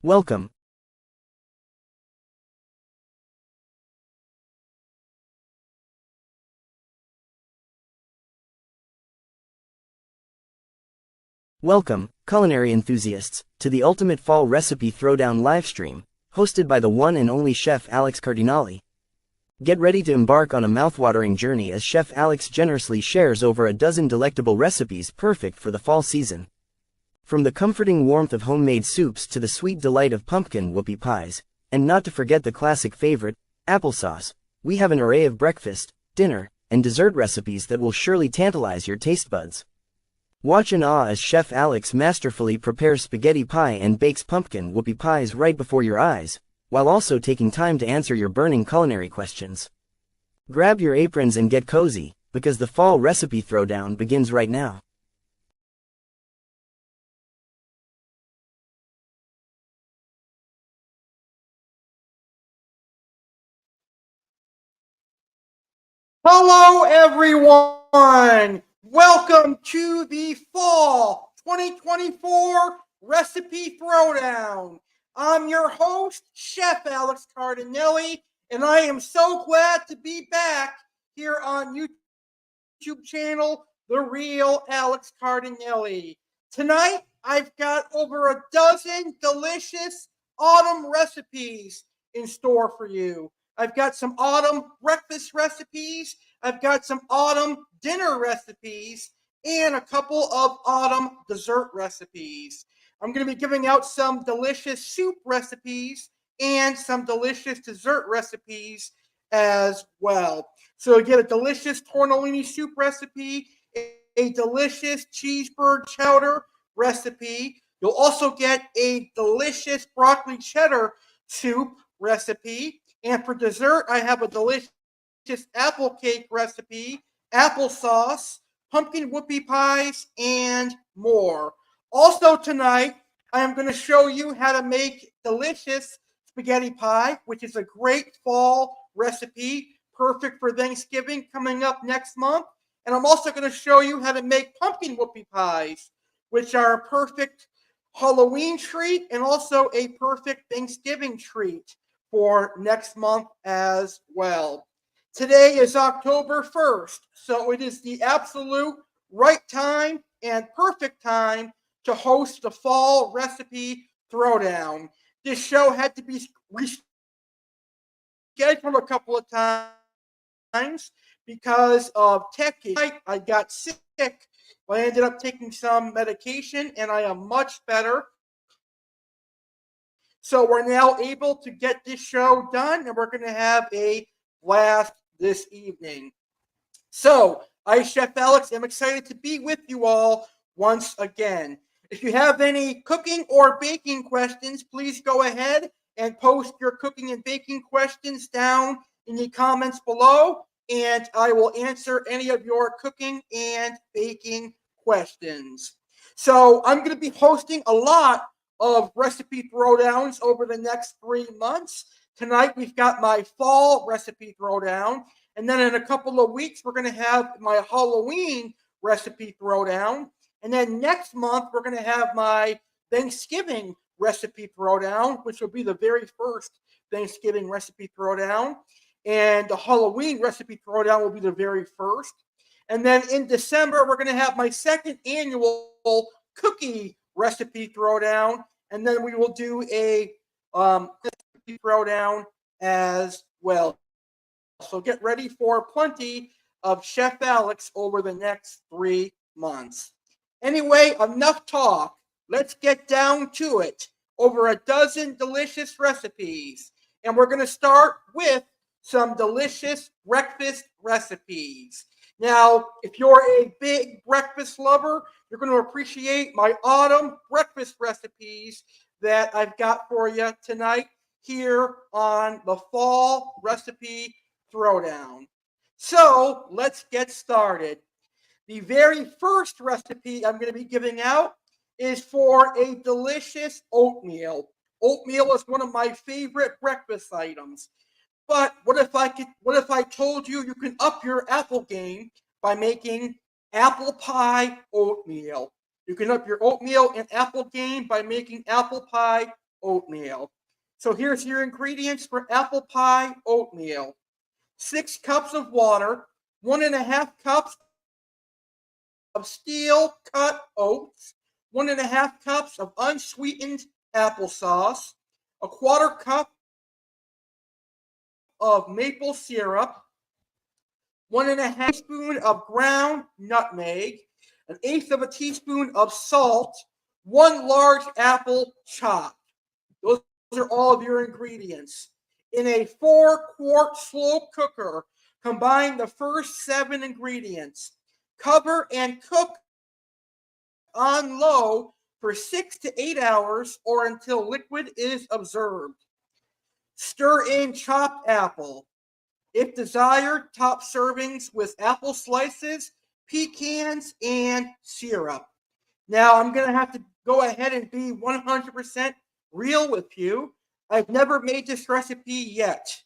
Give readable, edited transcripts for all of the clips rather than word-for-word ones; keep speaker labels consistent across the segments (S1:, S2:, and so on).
S1: Welcome. Welcome, culinary enthusiasts, to the ultimate fall recipe throwdown livestream, hosted by the one and only Chef Alex Cardinale. Get ready to embark on a mouthwatering journey as Chef Alex generously shares over a dozen delectable recipes perfect for the fall season. From the comforting warmth of homemade soups to the sweet delight of pumpkin whoopie pies, and not to forget the classic favorite, applesauce, we have an array of breakfast, dinner, and dessert recipes that will surely tantalize your taste buds. Watch in awe as Chef Alex masterfully prepares spaghetti pie and bakes pumpkin whoopie pies right before your eyes, while also taking time to answer your burning culinary questions. Grab your aprons and get cozy, because the fall recipe throwdown begins right now.
S2: Hello, everyone. Welcome to the Fall 2024 Recipe Throwdown. I'm your host, Chef Alex Cardinale, and I am so glad to be back here on YouTube channel, The Real Alex Cardinale. Tonight, I've got over a dozen delicious autumn recipes in store for you. I've got some autumn breakfast recipes, I've got some autumn dinner recipes, and a couple of autumn dessert recipes. I'm going to be giving out some delicious soup recipes and some delicious dessert recipes as well. So you get a delicious tortellini soup recipe, a delicious cheeseburger chowder recipe. You'll also get a delicious broccoli cheddar soup recipe. And for dessert, I have a delicious apple cake recipe, applesauce, pumpkin whoopie pies, and more. Also tonight, I am going to show you how to make delicious spaghetti pie, which is a great fall recipe, perfect for Thanksgiving coming up next month. And I'm also going to show you how to make pumpkin whoopie pies, which are a perfect Halloween treat and also a perfect Thanksgiving treat for next month as well. Today is October 1st, so it is the absolute right time and perfect time to host the Fall Recipe Throwdown. This show had to be rescheduled a couple of times because of tech issues. I got sick, but I ended up taking some medication and I am much better. So we're now able to get this show done, and we're going to have a blast this evening. So I, Chef Alex, am excited to be with you all once again. If you have any cooking or baking questions, please go ahead and post your cooking and baking questions down in the comments below, and I will answer any of your cooking and baking questions. So I'm going to be hosting a lot of recipe throwdowns over the next 3 months. Tonight we've got my fall recipe throwdown, and then in a couple of weeks we're going to have my Halloween recipe throwdown, and then next month we're going to have my Thanksgiving recipe throwdown, which will be the very first Thanksgiving recipe throwdown, and the Halloween recipe throwdown will be the very first. And then in December we're going to have my second annual cookie recipe throwdown, and then we will do a recipe throwdown as well. So get ready for plenty of Chef Alex over the next 3 months. Anyway, enough talk. Let's get down to it. Over a dozen delicious recipes, and we're going to start with some delicious breakfast recipes. Now, if you're a big breakfast lover, you're going to appreciate my autumn breakfast recipes that I've got for you tonight here on the Fall Recipe Throwdown. So let's get started. The very first recipe I'm going to be giving out is for a delicious oatmeal. Oatmeal is one of my favorite breakfast items. But what if I told you you can up your apple game by making apple pie oatmeal? You can up your oatmeal and apple game by making apple pie oatmeal. So here's your ingredients for apple pie oatmeal. 6 cups of water, 1.5 cups of steel cut oats, 1.5 cups of unsweetened applesauce, a 1/4 cup of maple syrup, 1.5 teaspoon of ground nutmeg, 1/8 of a teaspoon of salt, 1 large apple chopped. Those are all of your ingredients. In a 4-quart slow cooker, combine the first 7 ingredients. Cover and cook on low for 6 to 8 hours or until liquid is observed. Stir in chopped apple. If desired, top servings with apple slices, pecans, and syrup. Now, I'm going to have to go ahead and be 100% real with you. I've never made this recipe yet,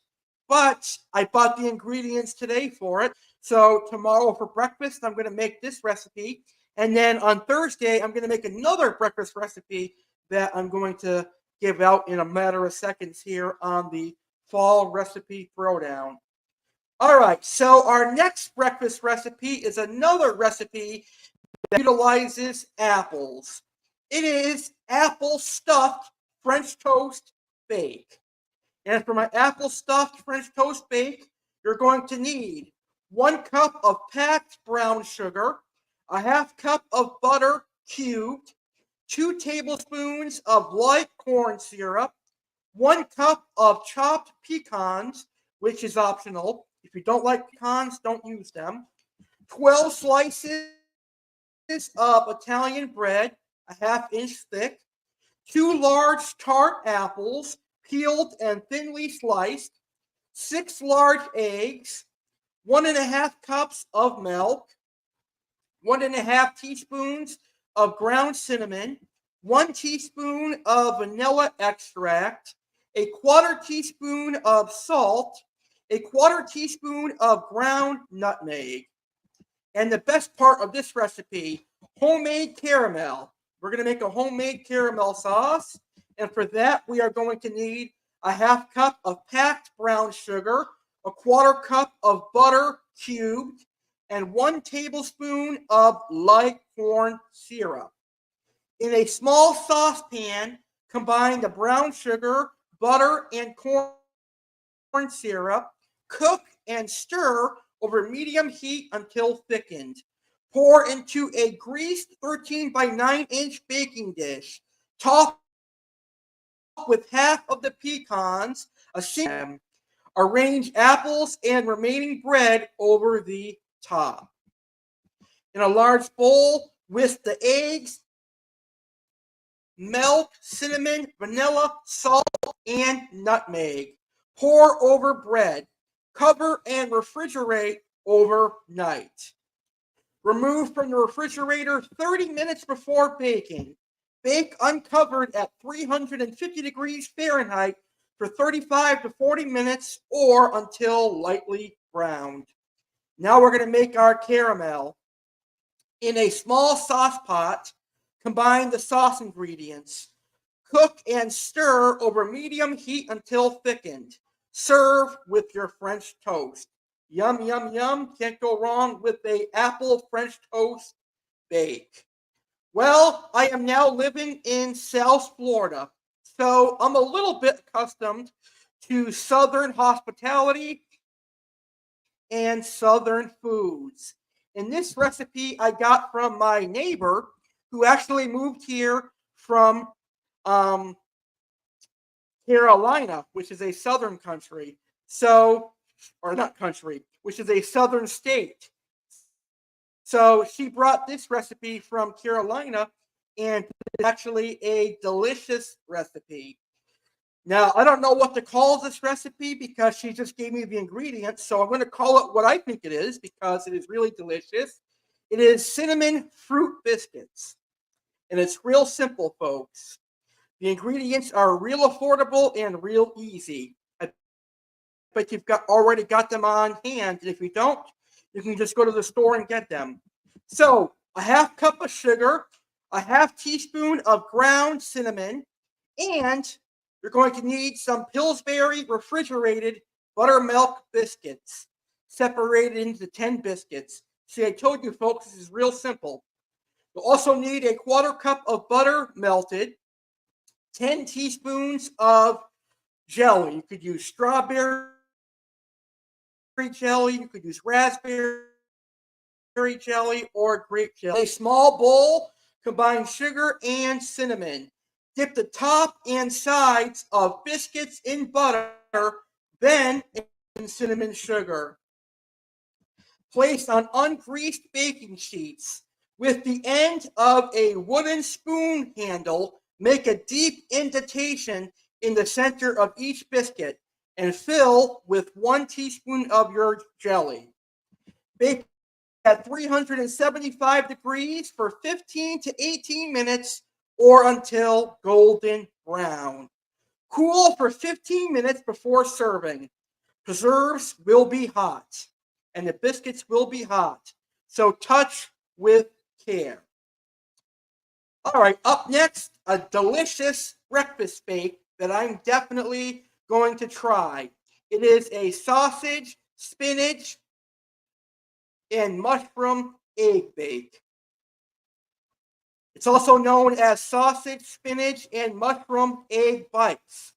S2: but I bought the ingredients today for it. So tomorrow for breakfast, I'm going to make this recipe. And then on Thursday, I'm going to make another breakfast recipe that I'm going to give out in a matter of seconds here on the Fall Recipe Throwdown. All right, so our next breakfast recipe is another recipe that utilizes apples. It is apple stuffed French toast bake. And for my apple stuffed French toast bake, you're going to need 1 cup of packed brown sugar, 1/2 cup of butter cubed, 2 tablespoons of light corn syrup, 1 cup of chopped pecans, which is optional. If you don't like pecans, don't use them. 12 slices of Italian bread, a 1/2 inch thick. 2 large tart apples, peeled and thinly sliced. 6 large eggs. 1.5 cups of milk. 1.5 teaspoons of ground cinnamon. 1 teaspoon of vanilla extract. 1/4 teaspoon of salt. 1/4 teaspoon of ground nutmeg. And the best part of this recipe, homemade caramel. We're going to make a homemade caramel sauce. And for that, we are going to need a 1/2 cup of packed brown sugar, 1/4 cup of butter cubed, and 1 tablespoon of light corn syrup. In a small saucepan, combine the brown sugar, butter, and corn syrup. Cook and stir over medium heat until thickened. Pour into a greased 13 by 9 inch baking dish. Top with 1/2 of the pecans. Arrange apples and remaining bread over the top. In a large bowl, whisk the eggs, milk, cinnamon, vanilla, salt, and nutmeg. Pour over bread. Cover and refrigerate overnight. Remove from the refrigerator 30 minutes before baking. Bake uncovered at 350 degrees Fahrenheit for 35 to 40 minutes or until lightly browned. Now we're going to make our caramel. In a small sauce pot, combine the sauce ingredients. Cook and stir over medium heat until thickened. Serve with your French toast. Yum, yum, yum. Can't go wrong with a apple French toast bake. Well, I am now living in South Florida, so I'm a little bit accustomed to Southern hospitality and Southern foods. And this recipe I got from my neighbor who actually moved here from Carolina, which is a southern country. So, or not country, which is a southern state. So she brought this recipe from Carolina, and it's actually a delicious recipe. Now, I don't know what to call this recipe because she just gave me the ingredients, so I'm going to call it what I think it is because it is really delicious. It is cinnamon fruit biscuits, and it's real simple, folks. The ingredients are real affordable and real easy. I bet you've already got them on hand, and if you don't, you can just go to the store and get them. So, a 1/2 cup of sugar, a 1/2 teaspoon of ground cinnamon, and You're going to need some Pillsbury refrigerated buttermilk biscuits, separated into 10 biscuits. See, I told you, folks, this is real simple. You'll also need a 1/4 cup of butter melted, 10 teaspoons of jelly. You could use strawberry jelly, you could use raspberry jelly, or grape jelly. A small bowl, combine sugar and cinnamon. Dip the top and sides of biscuits in butter, then in cinnamon sugar. Place on ungreased baking sheets. With the end of a wooden spoon handle, make a deep indentation in the center of each biscuit and fill with 1 teaspoon of your jelly. Bake at 375 degrees for 15 to 18 minutes or until golden brown. Cool for 15 minutes before serving. Preserves will be hot and the biscuits will be hot, so touch with care. All right, up next, a delicious breakfast bake that I'm definitely going to try. It is a sausage, spinach, and mushroom egg bake. It's also known as sausage, spinach, and mushroom egg bites.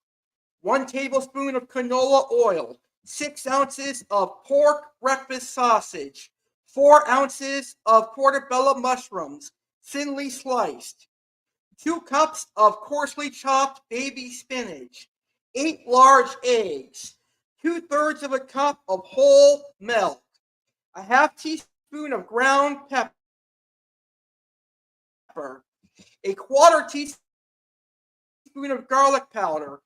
S2: 1 tablespoon of canola oil, 6 ounces of pork breakfast sausage, 4 ounces of portobello mushrooms, thinly sliced, 2 cups of coarsely chopped baby spinach, 8 large eggs, 2/3 of a cup of whole milk, a 1/2 teaspoon of ground pepper, a 1/4 teaspoon of garlic powder,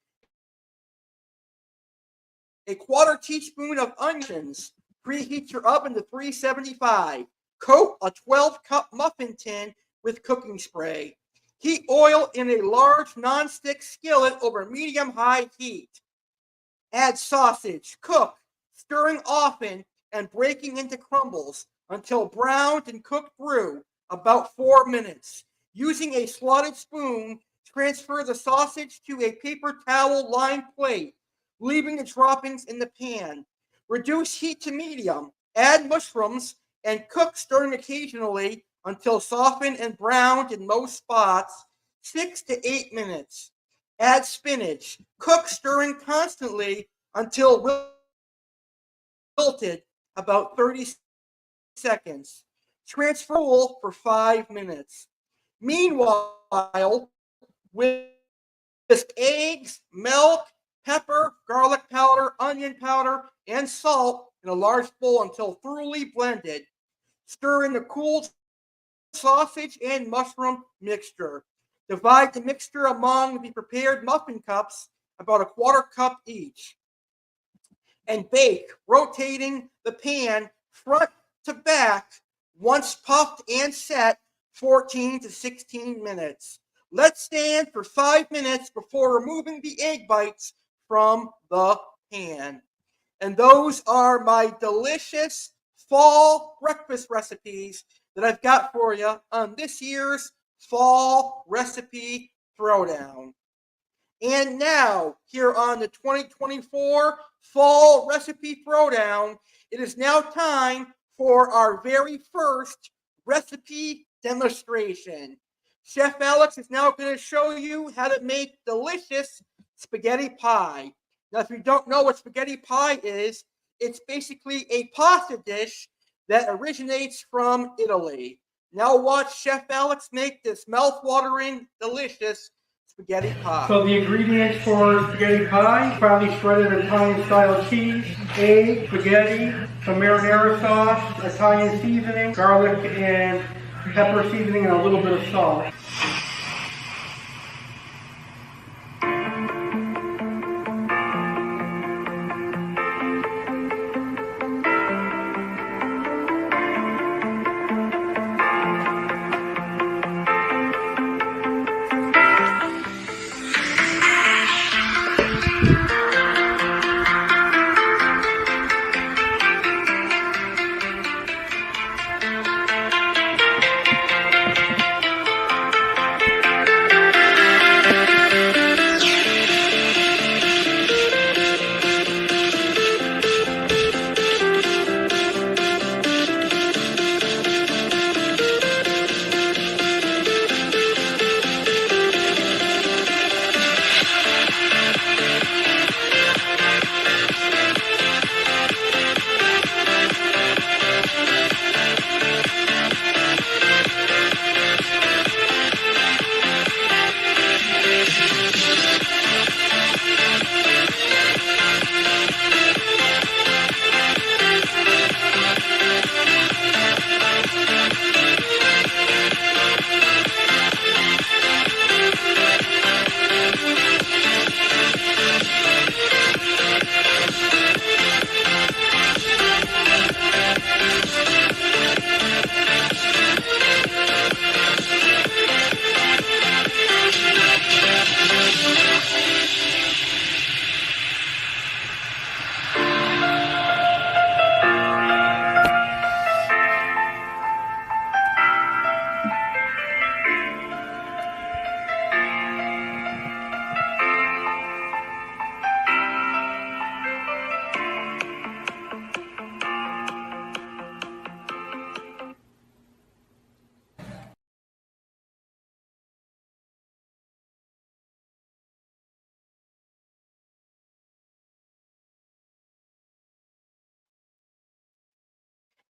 S2: a 1/4 teaspoon of onions. Preheat your oven to 375. Coat a 12-cup muffin tin with cooking spray. Heat oil in a large nonstick skillet over medium-high heat. Add sausage. Cook, stirring often and breaking into crumbles until browned and cooked through, about 4 minutes. Using a slotted spoon, transfer the sausage to a paper towel-lined plate, leaving the droppings in the pan. Reduce heat to medium. Add mushrooms and cook, stirring occasionally until softened and browned in most spots, 6 to 8 minutes. Add spinach. Cook, stirring constantly until wilted, about 30 seconds. Transfer for 5 minutes. Meanwhile, whisk eggs, milk, pepper, garlic powder, onion powder, and salt in a large bowl until thoroughly blended. Stir in the cooled sausage and mushroom mixture. Divide the mixture among the prepared muffin cups, about a 1/4 cup each, and bake, rotating the pan front to back once puffed and set, 14 to 16 minutes. Let stand for 5 minutes before removing the egg bites from the pan. And those are my delicious fall breakfast recipes that I've got for you on this year's Fall Recipe Throwdown. And now, here on the 2024 Fall Recipe Throwdown, it is now time for our very first recipe demonstration. Chef Alex is now going to show you how to make delicious spaghetti pie. Now, if you don't know what spaghetti pie is, it's basically a pasta dish that originates from Italy. Now watch Chef Alex make this mouth-watering, delicious spaghetti pie.
S3: So the ingredients for spaghetti pie: finely shredded Italian-style cheese, egg, spaghetti, some marinara sauce, Italian seasoning, garlic and pepper seasoning, and a little bit of salt.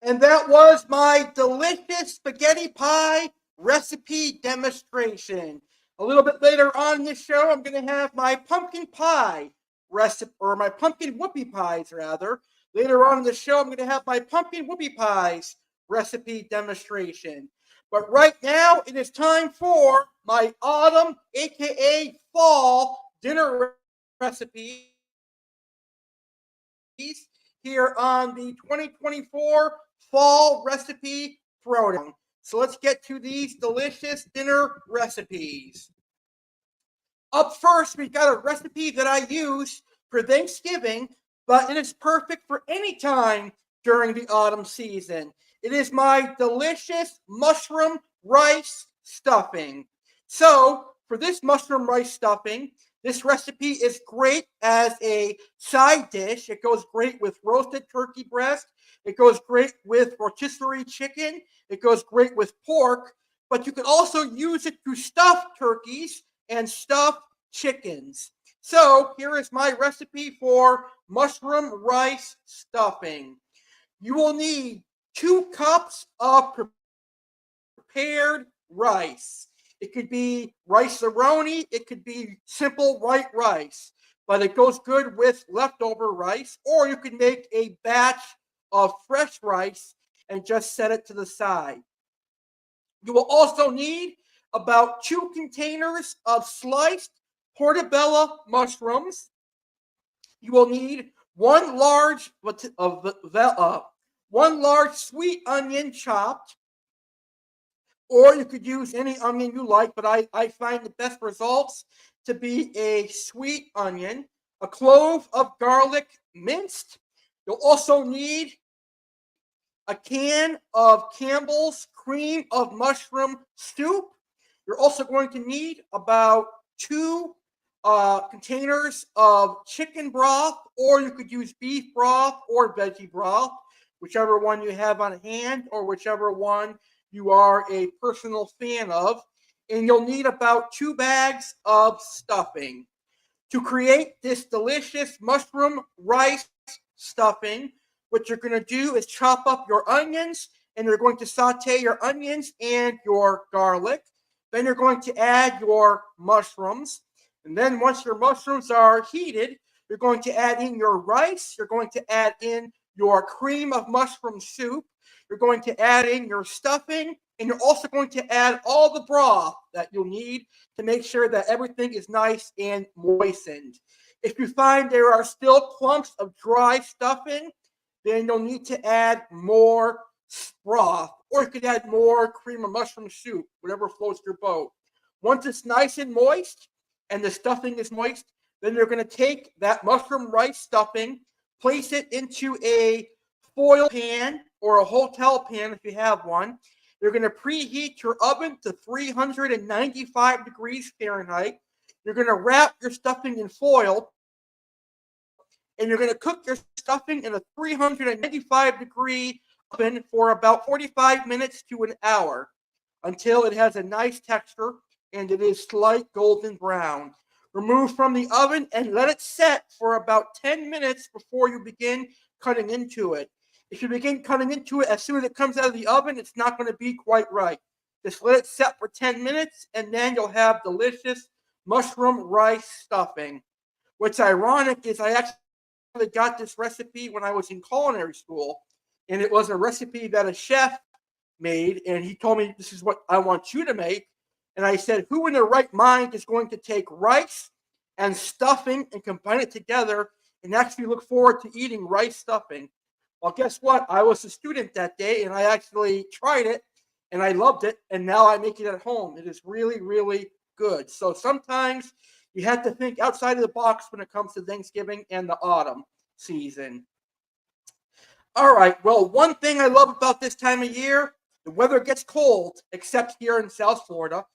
S2: And that was my delicious spaghetti pie recipe demonstration. A little bit later on in this show, I'm going to have my pumpkin pie recipe, or my pumpkin whoopie pies, rather. Later on in the show, I'm going to have my pumpkin whoopie pies recipe demonstration. But right now, it is time for my autumn, aka fall, dinner recipes here on the 2024 Fall Recipe Throwdown. So let's get to these delicious dinner recipes. Up first, we've got a recipe that I use for Thanksgiving, but it is perfect for any time during the autumn season. It is my delicious mushroom rice stuffing. So, for this mushroom rice stuffing, this recipe is great as a side dish. It goes great with roasted turkey breast. It goes great with rotisserie chicken. It goes great with pork. But you can also use it to stuff turkeys and stuffed chickens. So here is my recipe for mushroom rice stuffing. You will need 2 cups of prepared rice. It could be rice-a-roni, it could be simple white rice, but it goes good with leftover rice, or you can make a batch of fresh rice and just set it to the side. You will also need about 2 containers of sliced portobello mushrooms. You will need one large sweet onion chopped, or you could use any onion you like, but I find the best results to be a sweet onion, a clove of garlic minced. You'll also need a can of Campbell's cream of mushroom soup. You're also going to need about 2 containers of chicken broth, or you could use beef broth or veggie broth, whichever one you have on hand or whichever one you are a personal fan of. And you'll need about 2 bags of stuffing. To create this delicious mushroom rice stuffing, what you're going to do is chop up your onions, and you're going to saute your onions and your garlic. Then you're going to add your mushrooms. And then once your mushrooms are heated, you're going to add in your rice. You're going to add in your cream of mushroom soup. You're going to add in your stuffing. And you're also going to add all the broth that you'll need to make sure that everything is nice and moistened. If you find there are still clumps of dry stuffing, then you'll need to add more broth, or you could add more cream of mushroom soup, whatever floats your boat. Once it's nice and moist, and the stuffing is moist, then you're going to take that mushroom rice stuffing, place it into a foil pan or a hotel pan if you have one. You're going to preheat your oven to 395 degrees Fahrenheit. You're going to wrap your stuffing in foil, and you're going to cook your stuffing in a 395-degree oven for about 45 minutes to an hour until it has a nice texture and it is slight golden brown. Remove from the oven and let it set for about 10 minutes before you begin cutting into it. If you begin cutting into it as soon as it comes out of the oven, it's not going to be quite right. Just let it set for 10 minutes, and then you'll have delicious mushroom rice stuffing. What's ironic is I actually got this recipe when I was in culinary school, and it was a recipe that a chef made, and he told me, this is what I want you to make. And I said, who in their right mind is going to take rice and stuffing and combine it together and actually look forward to eating rice stuffing? Well, guess what? I was a student that day, and I actually tried it, and I loved it, and now I make it at home. It is really, really good. So sometimes you have to think outside of the box when it comes to Thanksgiving and the autumn season. All right, well, one thing I love about this time of year, the weather gets cold, except here in South Florida,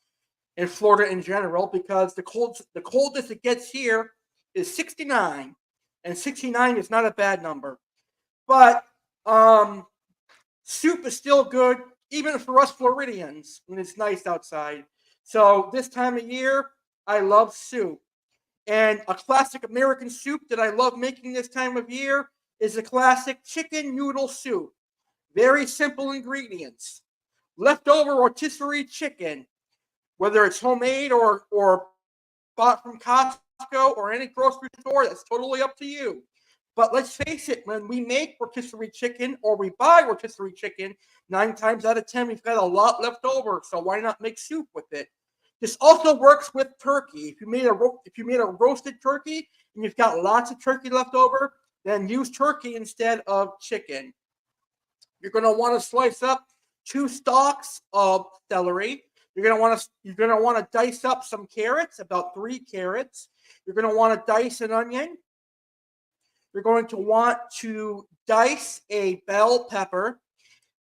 S2: and Florida in general, because the coldest it gets here is 69, and 69 is not a bad number. But soup is still good, even for us Floridians, when it's nice outside. So this time of year, I love soup. And a classic American soup that I love making this time of year is a classic chicken noodle soup. Very simple ingredients. Leftover rotisserie chicken, whether it's homemade or bought from Costco or any grocery store, that's totally up to you. But let's face it, when we make rotisserie chicken or we buy rotisserie chicken, 9 times out of 10, we've got a lot left over. So why not make soup with it? This also works with turkey. If you made a roasted turkey and you've got lots of turkey left over, then use turkey instead of chicken. You're going to want to slice up 2 stalks of celery. You're going to want to dice up some carrots, about 3 carrots. You're going to want to dice an onion. You're going to want to dice a bell pepper.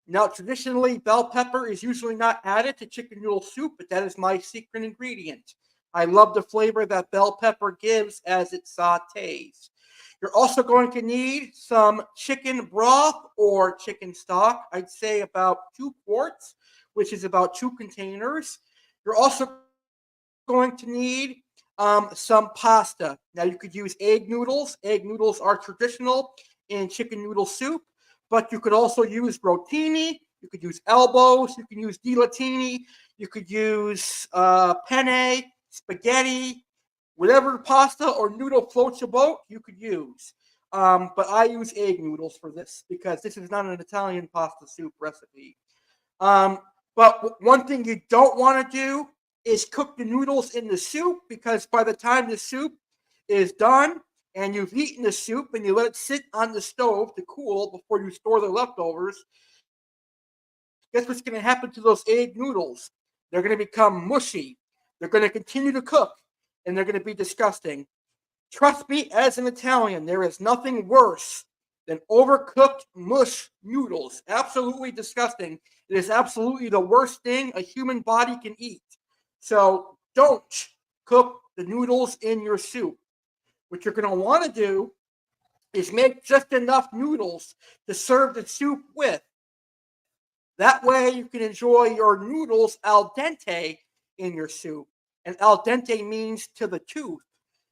S2: Now, traditionally, bell pepper is usually not added to chicken noodle soup, but that is my secret ingredient. I love the flavor that bell pepper gives as it sautés. You're also going to need some chicken broth or chicken stock. I'd say about 2 quarts, which is about 2 containers. You're also going to need some pasta. Now, you could use egg noodles. Egg noodles are traditional in chicken noodle soup, but you could also use rotini. You could use elbows. You can use delectini. You could use penne, spaghetti, whatever pasta or noodle floats your boat, you could use. But I use egg noodles for this because this is not an Italian pasta soup recipe. But one thing you don't want to do is cook the noodles in the soup, because by the time the soup is done and you've eaten the soup and you let it sit on the stove to cool before you store the leftovers, guess what's going to happen to those egg noodles? They're going to become mushy. They're going to continue to cook, and they're going to be disgusting. Trust me, as an Italian, there is nothing worse than overcooked mush noodles. Absolutely disgusting. It is absolutely the worst thing a human body can eat. So don't cook the noodles in your soup. What you're going to want to do is make just enough noodles to serve the soup with. That way you can enjoy your noodles al dente in your soup. And al dente means to the tooth,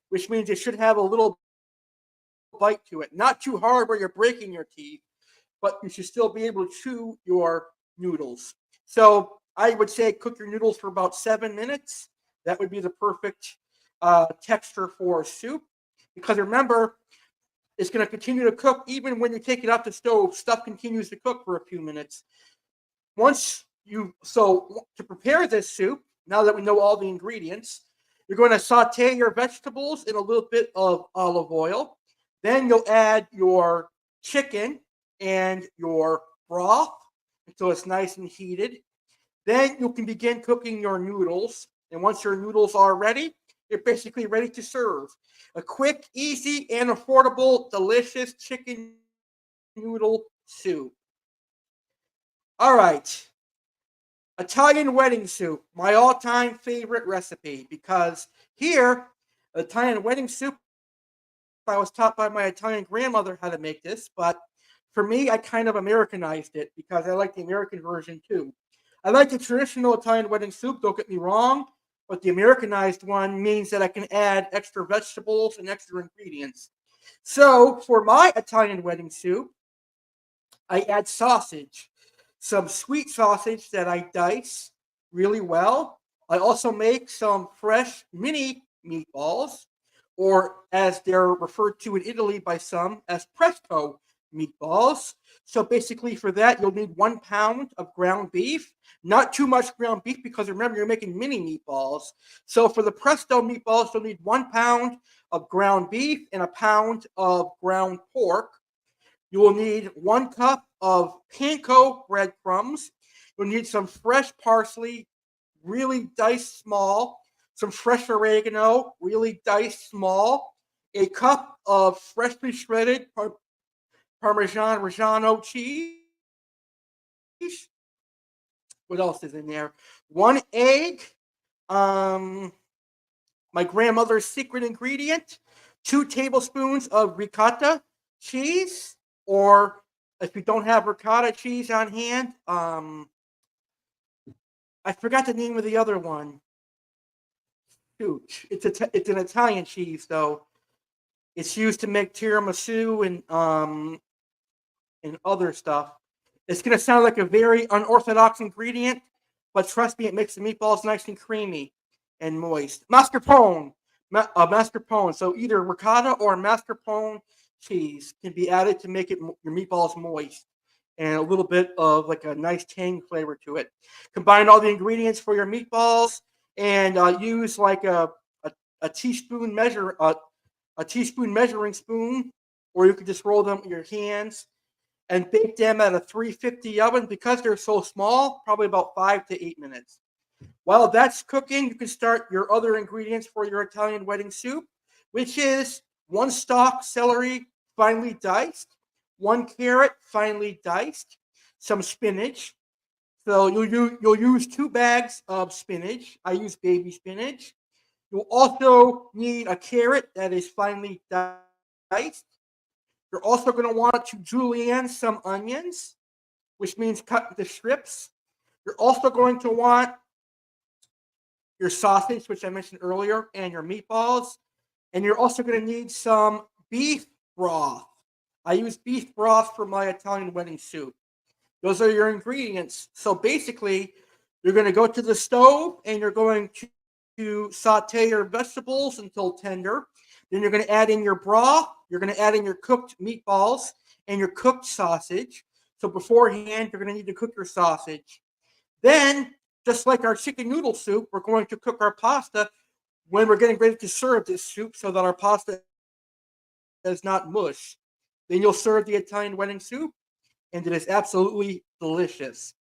S2: which means it should have a little bite to it. Not too hard where you're breaking your teeth, but you should still be able to chew your noodles. So I would say cook your noodles for about 7 minutes. That would be the perfect texture for soup. Because remember, it's going to continue to cook even when you take it off the stove. Stuff continues to cook for a few minutes. To prepare this soup, now that we know all the ingredients, you're going to saute your vegetables in a little bit of olive oil. Then you'll add your chicken and your broth until it's nice and heated. Then you can begin cooking your noodles. And once your noodles are ready, you're basically ready to serve. A quick, easy, and affordable, delicious chicken noodle soup. All right. Italian wedding soup, my all-time favorite recipe, because here, Italian wedding soup, I was taught by my Italian grandmother how to make this, but for me, I kind of Americanized it because I like the American version too. I like the traditional Italian wedding soup, don't get me wrong, but the Americanized one means that I can add extra vegetables and extra ingredients. So for my Italian wedding soup, I add sausage, some sweet sausage that I dice really well. I also make some fresh mini meatballs, or as they're referred to in Italy by some as presto meatballs. So basically, for that, you'll need 1 pound of ground beef. Not too much ground beef because remember, you're making mini meatballs. So for the presto meatballs, you'll need 1 pound of ground beef and a pound of ground pork. You will need 1 cup of panko breadcrumbs. You'll need some fresh parsley, really diced small, some fresh oregano, really diced small, a cup of freshly shredded Parmesan Reggiano cheese. What else is in there? 1 egg, my grandmother's secret ingredient, 2 tablespoons of ricotta cheese, or if you don't have ricotta cheese on hand, I forgot the name of the other one. Shoot, it's an Italian cheese though. It's used to make tiramisu and other stuff. It's going to sound like a very unorthodox ingredient, but trust me, it makes the meatballs nice and creamy and moist. Mascarpone. Mascarpone. So either ricotta or mascarpone cheese can be added to make it your meatballs moist and a little bit of like a nice tang flavor to it. Combine all the ingredients for your meatballs and use like a teaspoon a teaspoon measuring spoon, or you could just roll them with your hands and bake them at a 350 oven. Because they're so small, probably about 5 to 8 minutes. While that's cooking, you can start your other ingredients for your Italian wedding soup, which is 1 stalk celery finely diced, 1 carrot finely diced, some spinach. So you'll use 2 bags of spinach. I use baby spinach. You'll also need a carrot that is finely diced. You're also going to want to julienne some onions, which means cut into strips. You're also going to want your sausage, which I mentioned earlier, and your meatballs. And you're also going to need some beef broth. I use beef broth for my Italian wedding soup. Those are your ingredients. So basically, you're going to go to the stove and you're going to saute your vegetables until tender. Then you're going to add in your broth. You're going to add in your cooked meatballs and your cooked sausage. So beforehand, you're going to need to cook your sausage. Then, just like our chicken noodle soup, we're going to cook our pasta when we're getting ready to serve this soup so that our pasta does not mush. Then you'll serve the Italian wedding soup, and it is absolutely delicious.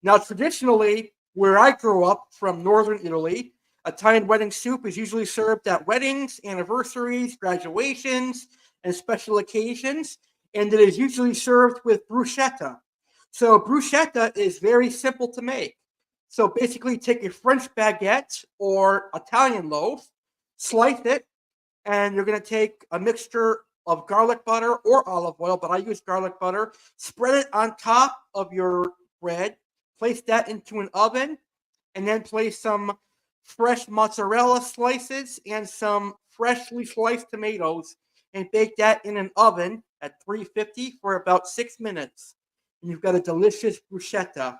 S2: Now, traditionally, where I grew up from northern Italy, Italian wedding soup is usually served at weddings, anniversaries, graduations, and special occasions, and it is usually served with bruschetta. So bruschetta is very simple to make. So basically, take a French baguette or Italian loaf, slice it, and you're going to take a mixture of garlic butter or olive oil, but I use garlic butter. Spread it on top of your bread. Place that into an oven, and then place some fresh mozzarella slices and some freshly sliced tomatoes, and bake that in an oven at 350 for about 6 minutes. And you've got a delicious bruschetta.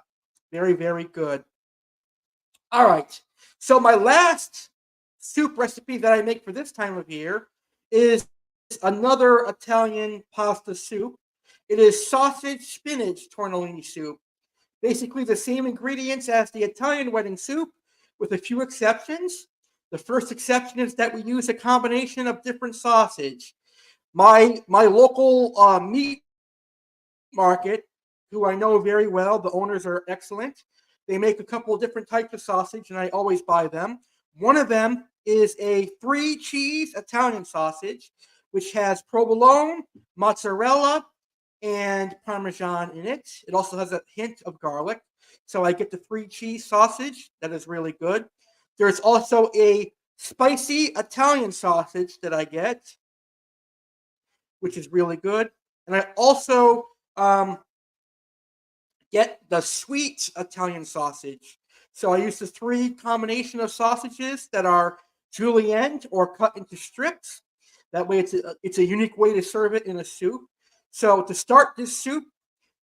S2: Very, very good. All right. So my last soup recipe that I make for this time of year is another Italian pasta soup. It is sausage spinach tortellini soup. Basically the same ingredients as the Italian wedding soup, with a few exceptions. The first exception is that we use a combination of different sausage. My local meat market, who I know very well, the owners are excellent. They make a couple of different types of sausage, and I always buy them. One of them is a 3-cheese Italian sausage, which has provolone, mozzarella, and Parmesan in it. It also has a hint of garlic. So I get the 3-cheese sausage. That is really good. There's also a spicy Italian sausage that I get, which is really good. And I also get the sweet Italian sausage. So I use the 3 combination of sausages that are julienned or cut into strips. That way it's a unique way to serve it in a soup. So to start this soup,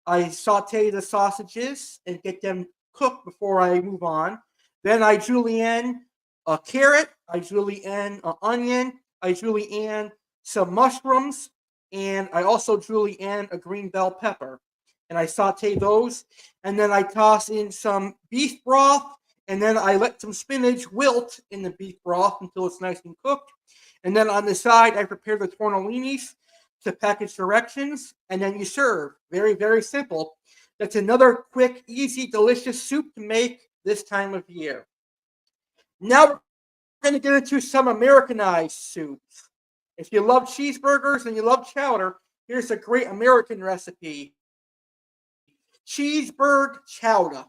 S2: I saute the sausages and get them cooked before I move on. Then I julienne a carrot, I julienne an onion, I julienne some mushrooms, and I also julienne a green bell pepper. And I saute those, and then I toss in some beef broth, and then I let some spinach wilt in the beef broth until it's nice and cooked. And then on the side, I prepare the tortellinis to package directions, and then you serve. Very, very simple. That's another quick, easy, delicious soup to make this time of year. Now we're going to get into some Americanized soups. If you love cheeseburgers and you love chowder, here's a great American recipe. Cheeseburger chowder.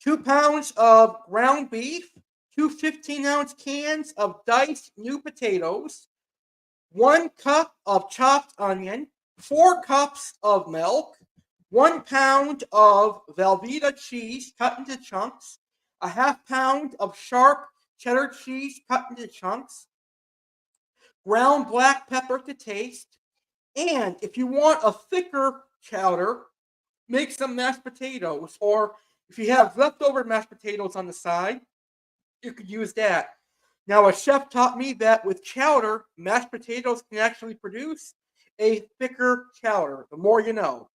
S2: 2 pounds of ground beef, 2 15-ounce cans of diced new potatoes, 1 cup of chopped onion, 4 cups of milk, 1 pound of Velveeta cheese cut into chunks, a half pound of sharp cheddar cheese cut into chunks, ground black pepper to taste, and if you want a thicker chowder, make some mashed potatoes, or if you have leftover mashed potatoes on the side, you could use that. Now, a chef taught me that with chowder, mashed potatoes can actually produce a thicker chowder. The more you know.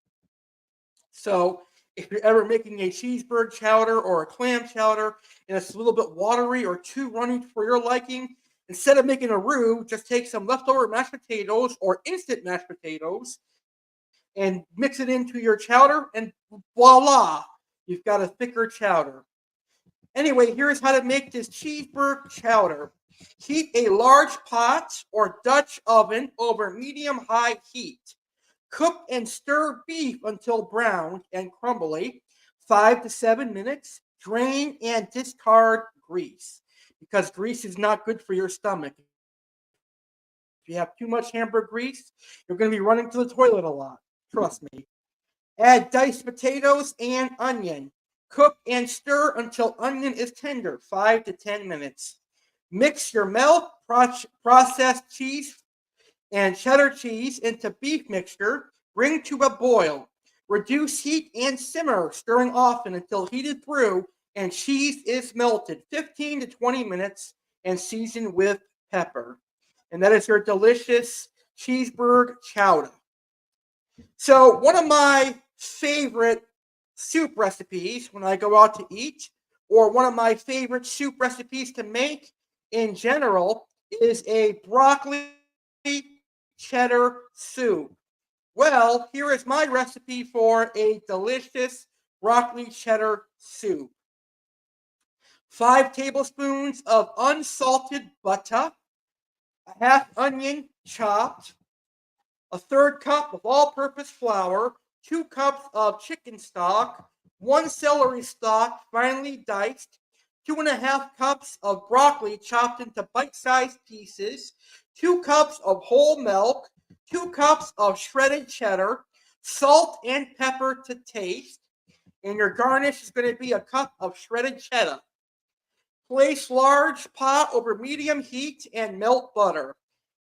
S2: So, if you're ever making a cheeseburger chowder or a clam chowder and it's a little bit watery or too runny for your liking, instead of making a roux, just take some leftover mashed potatoes or instant mashed potatoes and mix it into your chowder, and voila, you've got a thicker chowder. Anyway, here's how to make this cheeseburger chowder. Heat a large pot or Dutch oven over medium-high heat. Cook and stir beef until brown and crumbly, 5 to 7 minutes. Drain and discard grease, because grease is not good for your stomach. If you have too much hamburger grease, you're going to be running to the toilet a lot. Trust me. Add diced potatoes and onion. Cook and stir until onion is tender, 5 to 10 minutes. Mix your milk, processed cheese, and cheddar cheese into beef mixture. Bring to a boil. Reduce heat and simmer, stirring often until heated through and cheese is melted, 15 to 20 minutes, and season with pepper. And that is your delicious cheeseburger chowder. So, one of my favorite soup recipes when I go out to eat, or one of my favorite soup recipes to make in general, is a broccoli cheddar soup. Well, here is my recipe for a delicious broccoli cheddar soup. 5 tablespoons of unsalted butter, a half onion chopped, a third cup of all-purpose flour, 2 cups of chicken stock, 1 celery stalk finely diced, 2.5 cups of broccoli chopped into bite-sized pieces, 2 cups of whole milk, 2 cups of shredded cheddar, salt and pepper to taste, and your garnish is going to be a cup of shredded cheddar. Place large pot over medium heat and melt butter.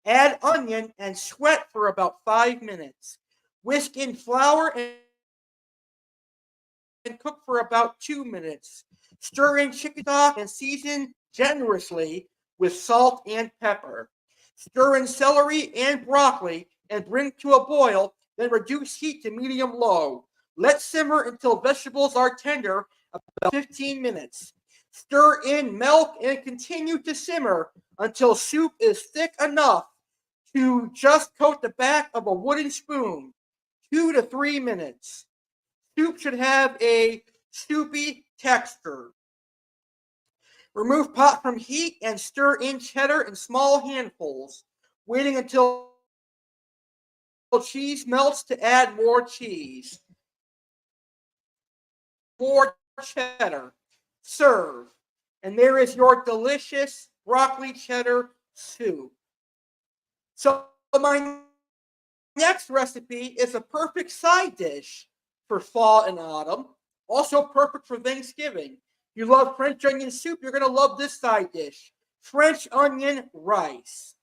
S2: Add onion and sweat for about 5 minutes. Whisk in flour and cook for about 2 minutes. Stir in chicken stock and season generously with salt and pepper. Stir in celery and broccoli and bring to a boil, then reduce heat to medium-low. Let simmer until vegetables are tender, about 15 minutes. Stir in milk and continue to simmer until soup is thick enough to just coat the back of a wooden spoon, 2 to 3 minutes. Soup should have a soupy texture. Remove pot from heat and stir in cheddar in small handfuls, waiting until cheese melts to add more cheese. More cheddar. Serve. And there is your delicious broccoli cheddar soup. So my next recipe is a perfect side dish for fall and autumn. Also perfect for Thanksgiving. You love French onion soup, you're going to love this side dish. French onion rice.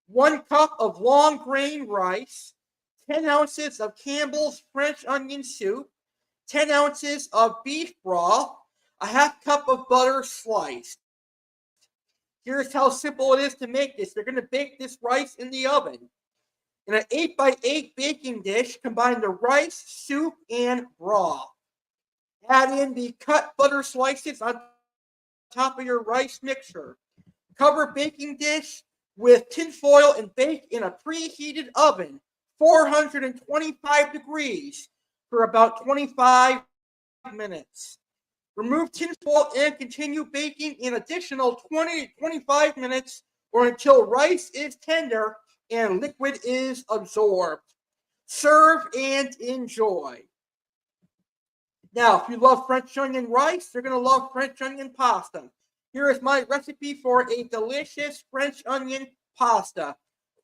S2: 1 cup of long grain rice. 10 ounces of Campbell's French onion soup. 10 ounces of beef broth. A half cup of butter sliced. Here's how simple it is to make this. You're going to bake this rice in the oven. In an 8x8 baking dish, combine the rice, soup, and broth. Add in the cut butter slices on top of your rice mixture. Cover baking dish with tin foil and bake in a preheated oven, 425 degrees, for about 25 minutes. Remove tin foil and continue baking an additional 20 to 25 minutes or until rice is tender and liquid is absorbed. Serve and enjoy. Now, if you love French onion rice, you're going to love French onion pasta. Here is my recipe for a delicious French onion pasta.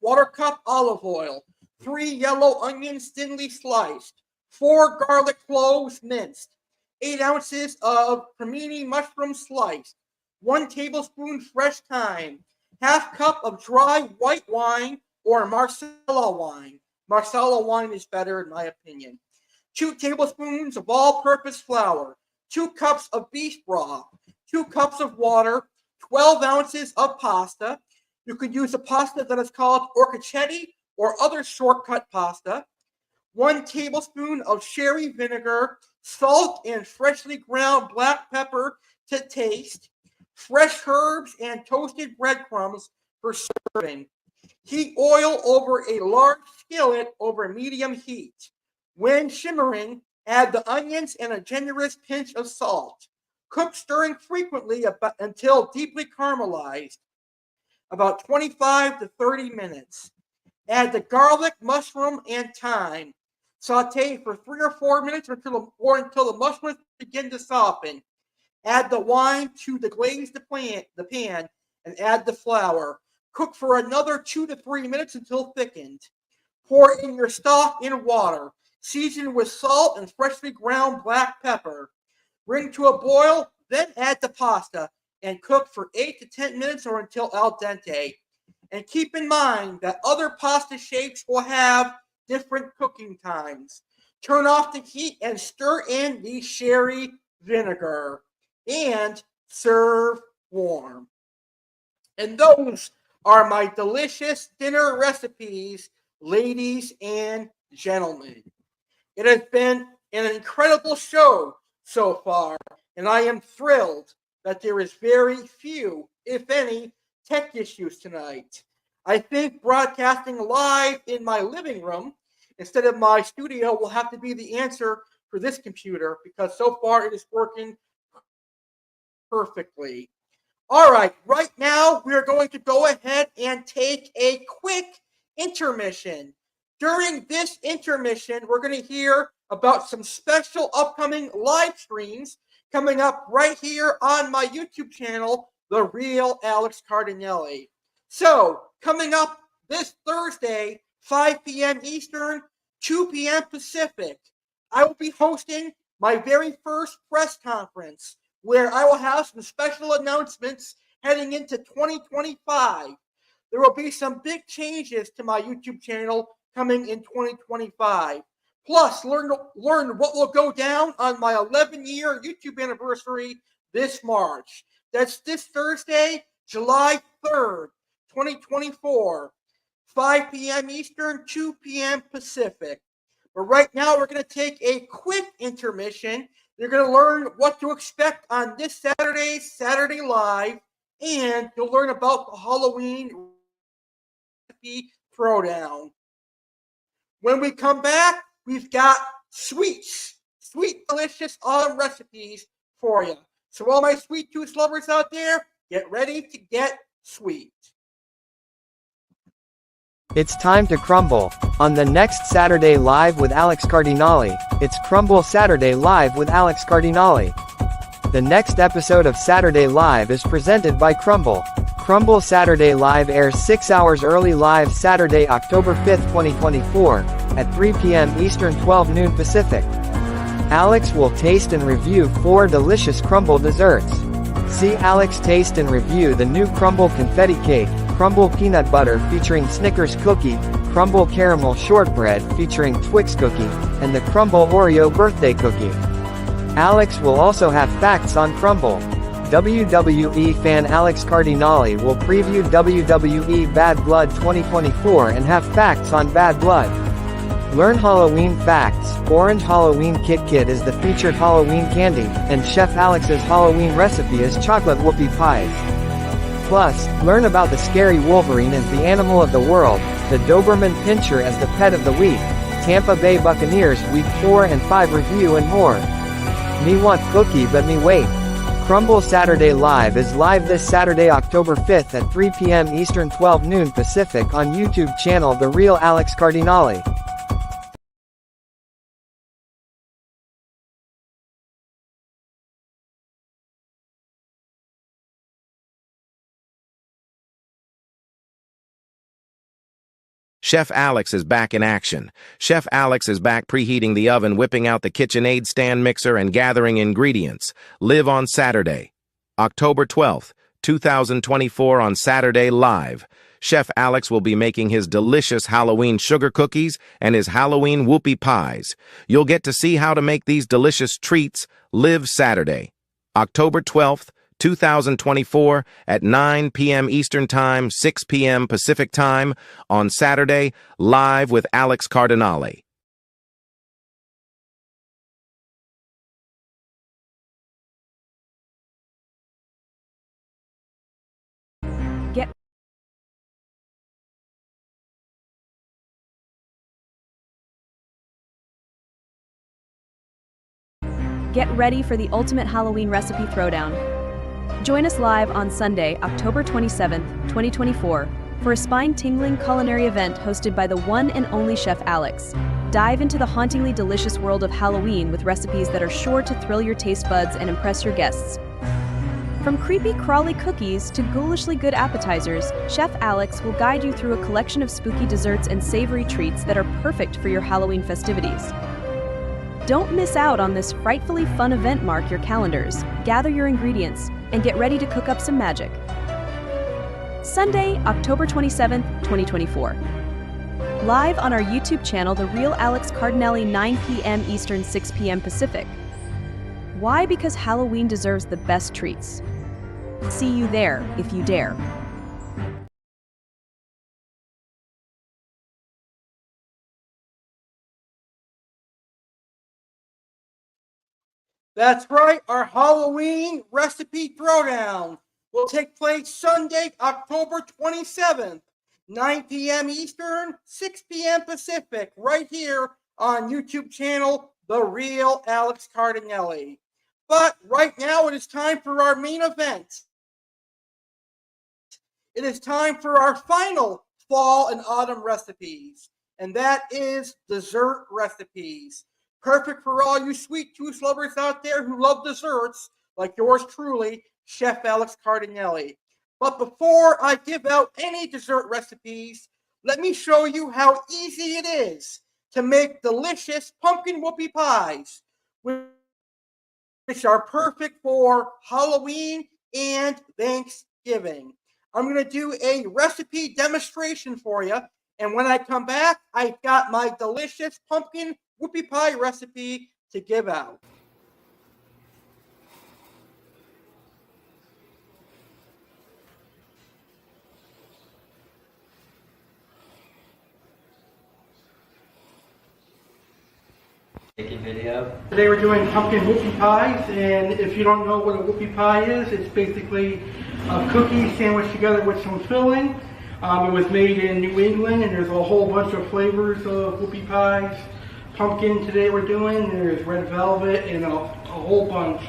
S2: 1/4 cup olive oil, 3 yellow onions thinly sliced, 4 garlic cloves minced, 8 ounces of cremini mushroom sliced, 1 tablespoon fresh thyme, half cup of dry white wine or Marsala wine. Marsala wine is better in my opinion. 2 tablespoons of all-purpose flour, 2 cups of beef broth, 2 cups of water, 12 ounces of pasta. You could use a pasta that is called orchaccetti or other shortcut pasta. 1 tablespoon of sherry vinegar, salt and freshly ground black pepper to taste, fresh herbs and toasted breadcrumbs for serving. Heat oil over a large skillet over medium heat. When shimmering, add the onions and a generous pinch of salt. Cook stirring frequently until deeply caramelized, about 25 to 30 minutes. Add the garlic, mushroom, and thyme. Saute for 3 or 4 minutes until the mushrooms begin to soften. Add the wine to the glazed pan and add the flour. Cook for another 2 to 3 minutes until thickened. Pour in your stock in water. Season with salt and freshly ground black pepper. Bring to a boil, then add the pasta and cook for 8 to 10 minutes or until al dente. And keep in mind that other pasta shapes will have different cooking times. Turn off the heat and stir in the sherry vinegar and serve warm. And those are my delicious dinner recipes, ladies and gentlemen. It has been an incredible show so far, and I am thrilled that there is very few, if any, tech issues tonight. I think broadcasting live in my living room instead of my studio will have to be the answer for this computer because so far it is working perfectly. All right, right now we are going to go ahead and take a quick intermission. During this intermission, we're going to hear about some special upcoming live streams coming up right here on my YouTube channel, The Real Alex Cardinale. So, coming up this Thursday, 5 p.m. Eastern, 2 p.m. Pacific, I will be hosting my very first press conference where I will have some special announcements heading into 2025. There will be some big changes to my YouTube channel coming in 2025. Plus, learn what will go down on my 11-year YouTube anniversary this March. That's this Thursday, July 3rd, 2024, 5 p.m. Eastern, 2 p.m. Pacific. But right now, we're going to take a quick intermission. You're going to learn what to expect on this Saturday Live, and you'll learn about the Halloween recipe throwdown. When we come back, we've got sweet, delicious autumn recipes for you. So all my sweet tooth lovers out there, get ready to get sweet.
S1: It's time to crumble. On the next Saturday Live with Alex Cardinale, it's Crumble Saturday Live with Alex Cardinale. The next episode of Saturday Live is presented by Crumble. Crumble Saturday Live airs 6 hours early live Saturday, October 5th, 2024, at 3 p.m. Eastern, 12 noon Pacific. Alex will taste and review 4 delicious crumble desserts. See Alex taste and review the new Crumble Confetti Cake, Crumble Peanut Butter featuring Snickers Cookie, Crumble Caramel Shortbread featuring Twix Cookie, and the Crumble Oreo Birthday Cookie. Alex will also have facts on Crumble. WWE fan Alex Cardinale will preview WWE Bad Blood 2024 and have facts on Bad Blood. Learn Halloween facts. Orange Halloween Kit Kit is the featured Halloween candy, and Chef Alex's Halloween recipe is chocolate whoopie pies. Plus, learn about the scary Wolverine as the animal of the world, the Doberman Pinscher as the pet of the week, Tampa Bay Buccaneers Week 4 and 5 review and more. Me want cookie but me wait. Crumble Saturday Live is live this Saturday, October 5th at 3 p.m. Eastern, 12 noon Pacific on YouTube channel The Real Alex Cardinale.
S4: Chef Alex is back in action. Chef Alex is back preheating the oven, whipping out the KitchenAid stand mixer, and gathering ingredients. Live on Saturday, October 12th, 2024 on Saturday Live. Chef Alex will be making his delicious Halloween sugar cookies and his Halloween whoopie pies. You'll get to see how to make these delicious treats live Saturday, October 12th, 2024 at 9 p.m. Eastern Time, 6 p.m. Pacific Time on Saturday, live with Alex Cardinale.
S5: Get ready for the ultimate Halloween recipe throwdown. Join us live on Sunday, October 27th, 2024, for a spine-tingling culinary event hosted by the one and only Chef Alex. Dive into the hauntingly delicious world of Halloween with recipes that are sure to thrill your taste buds and impress your guests. From creepy, crawly cookies to ghoulishly good appetizers, Chef Alex will guide you through a collection of spooky desserts and savory treats that are perfect for your Halloween festivities. Don't miss out on this frightfully fun event. Mark your calendars, gather your ingredients, and get ready to cook up some magic. Sunday, October 27th, 2024. Live on our YouTube channel, The Real Alex Cardinale, 9 p.m. Eastern, 6 p.m. Pacific. Why? Because Halloween deserves the best treats. See you there, if you dare.
S2: That's right, our Halloween recipe throwdown will take place Sunday, October 27th, 9 p.m. Eastern, 6 p.m. Pacific, right here on YouTube channel, The Real Alex Cardinale. But right now it is time for our main event. It is time for our final fall and autumn recipes, and that is dessert recipes. Perfect for all you sweet tooth lovers out there who love desserts, like yours truly, Chef Alex Cardinale. But before I give out any dessert recipes, let me show you how easy it is to make delicious pumpkin whoopie pies, which are perfect for Halloween and Thanksgiving. I'm going to do a recipe demonstration for you, and when I come back, I've got my delicious pumpkin whoopie pie recipe to give out.
S6: Taking video.
S3: Today we're doing pumpkin whoopie pies, and if you don't know what a whoopie pie is, it's basically a cookie sandwiched together with some filling. It was made in New England, and there's a whole bunch of flavors of whoopie pies. Pumpkin today we're doing, there's red velvet and a whole bunch.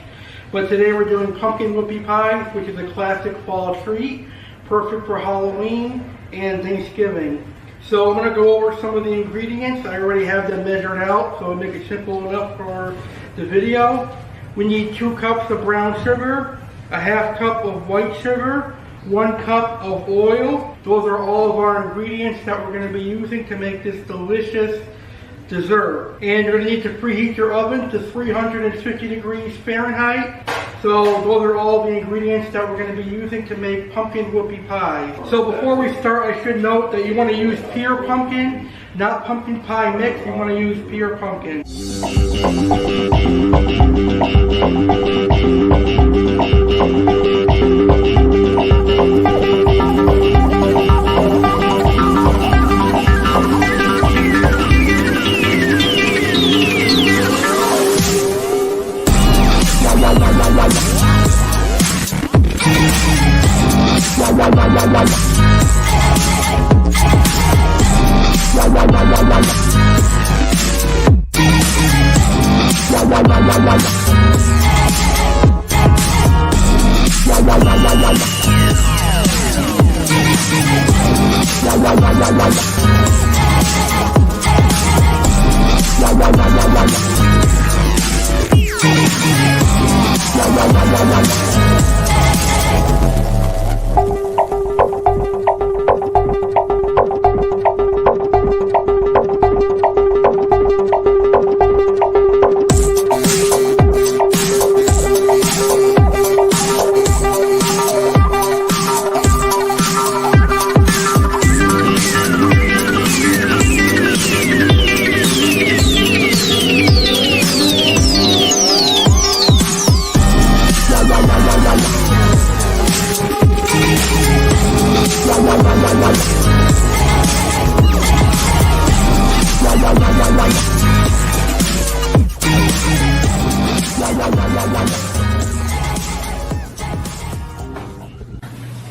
S3: But today we're doing pumpkin whoopie pies, which is a classic fall treat, perfect for Halloween and Thanksgiving. So I'm going to go over some of the ingredients. I already have them measured out, so I'll make it simple enough for the video. We need 2 cups of brown sugar, a half cup of white sugar, 1 cup of oil. Those are all of our ingredients that we're going to be using to make this delicious dessert. And you're going to need to preheat your oven to 350 degrees Fahrenheit. So those are all the ingredients that we're going to be using to make pumpkin whoopie pie. So before we start, I should note that you want to use pure pumpkin, not pumpkin pie mix. You want to use pure pumpkin.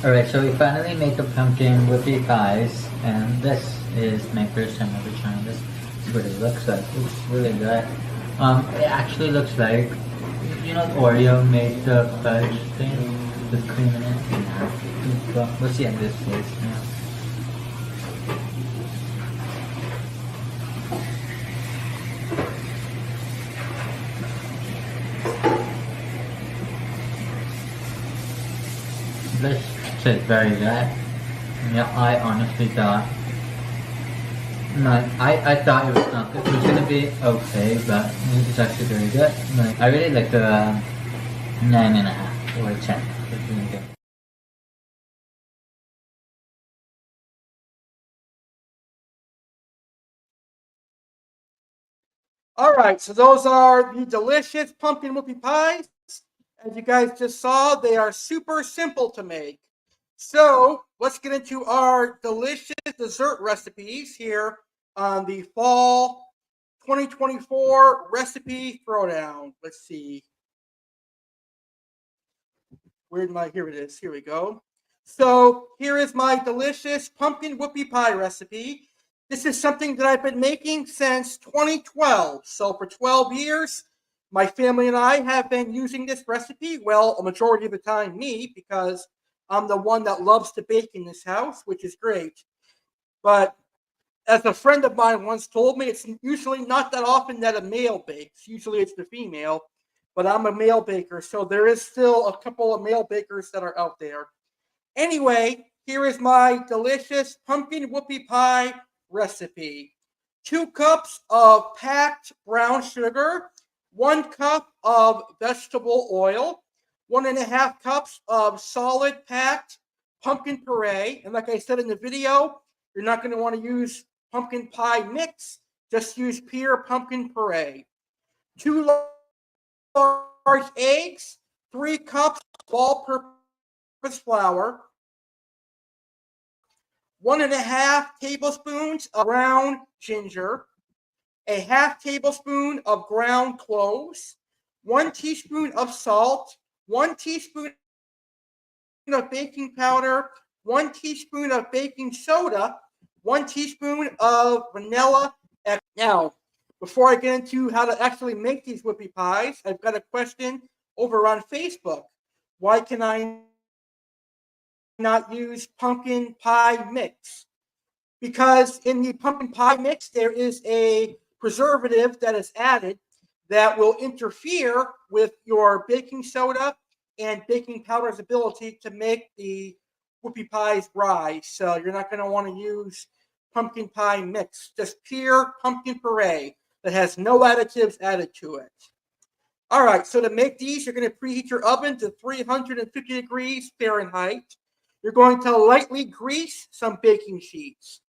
S6: Alright, so we finally made the pumpkin whoopie pies, and this is my first time ever trying this. This is what it looks like. It's really good. It actually looks like, you know, Oreo made the fudge thing with cream in it. Yeah. We'll see how this tastes. Yeah. This tastes very good. Yeah, I honestly thought, I thought it was not good. It was gonna be okay, but it's actually very good. Like, I really like the 9.5 or 10. It's really good.
S2: All right, so those are the delicious pumpkin whoopie pies. As you guys just saw, they are super simple to make. So let's get into our delicious dessert recipes here on the fall 2024 recipe throwdown. Let's see. Here it is. Here we go. So here is my delicious pumpkin whoopie pie recipe. This is something that I've been making since 2012. So for 12 years, my family and I have been using this recipe. Well, a majority of the time, me, because I'm the one that loves to bake in this house, which is great. But as a friend of mine once told me, it's usually not that often that a male bakes. Usually it's the female. But I'm a male baker, so there is still a couple of male bakers that are out there. Anyway, here is my delicious pumpkin whoopie pie recipe. 2 cups of packed brown sugar, 1 cup of vegetable oil, 1.5 cups of solid packed pumpkin puree. And like I said in the video, you're not going to want to use pumpkin pie mix, just use pure pumpkin puree. 2 large eggs, 3 cups of all-purpose flour, 1.5 tablespoons of ground ginger, a half tablespoon of ground cloves, 1 teaspoon of salt, 1 teaspoon of baking powder, 1 teaspoon of baking soda, 1 teaspoon of vanilla. Now, before I get into how to actually make these whoopie pies, I've got a question over on Facebook. Why can I not use pumpkin pie mix? Because in the pumpkin pie mix, there is a preservative that is added that will interfere with your baking soda and baking powder's ability to make the whoopie pies rise. So you're not going to want to use pumpkin pie mix, just pure pumpkin puree that has no additives added to it. All right, so to make these, you're going to preheat your oven to 350 degrees Fahrenheit. You're going to lightly grease some baking sheets.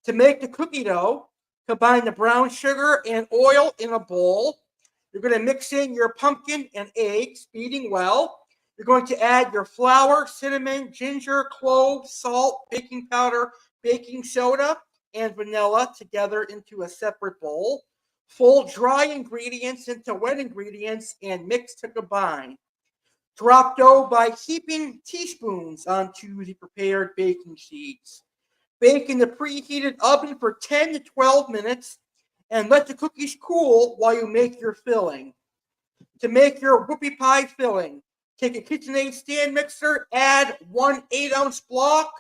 S2: To make the cookie dough, combine the brown sugar and oil in a bowl. You're going to mix in your pumpkin and eggs, beating well. You're going to add your flour, cinnamon, ginger, cloves, salt, baking powder, baking soda, and vanilla together into a separate bowl. Fold dry ingredients into wet ingredients and mix to combine. Drop dough by heaping teaspoons onto the prepared baking sheets. Bake in the preheated oven for 10 to 12 minutes and let the cookies cool while you make your filling. To make your whoopie pie filling, take a KitchenAid stand mixer, add 1 8-ounce block